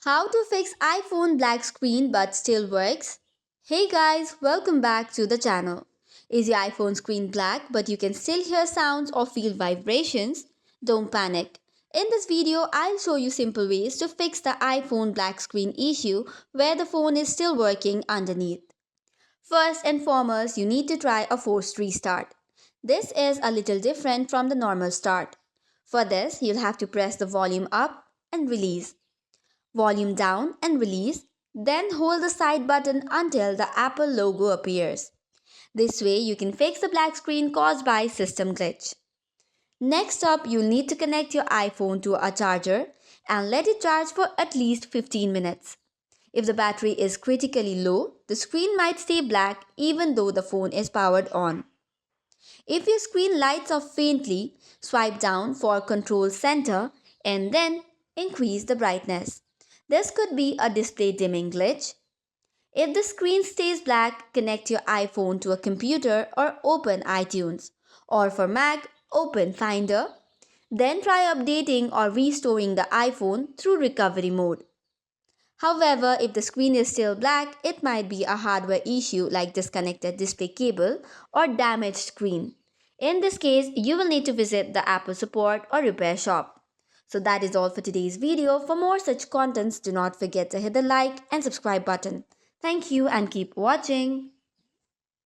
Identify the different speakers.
Speaker 1: How to fix iPhone black screen but still works? Hey guys, welcome back to the channel. Is your iPhone screen black but you can still hear sounds or feel vibrations? Don't panic. In this video, I'll show you simple ways to fix the iPhone black screen issue where the phone is still working underneath. First and foremost, you need to try a forced restart. This is a little different from the normal start. For this, you'll have to press the volume up and release, volume down and release, then hold the side button until the Apple logo appears. This way you can fix the black screen caused by system glitch. Next up, you'll need to connect your iPhone to a charger and let it charge for at least 15 minutes. If the battery is critically low, the screen might stay black even though the phone is powered on. If your screen lights up faintly, swipe down for Control Center and then increase the brightness. This could be a display dimming glitch. If the screen stays black, connect your iPhone to a computer or open iTunes. Or for Mac, open Finder. Then try updating or restoring the iPhone through recovery mode. However, if the screen is still black, it might be a hardware issue like disconnected display cable or damaged screen. In this case, you will need to visit the Apple support or repair shop. So that is all for today's video. For more such contents, do not forget to hit the like and subscribe button. Thank you and keep watching.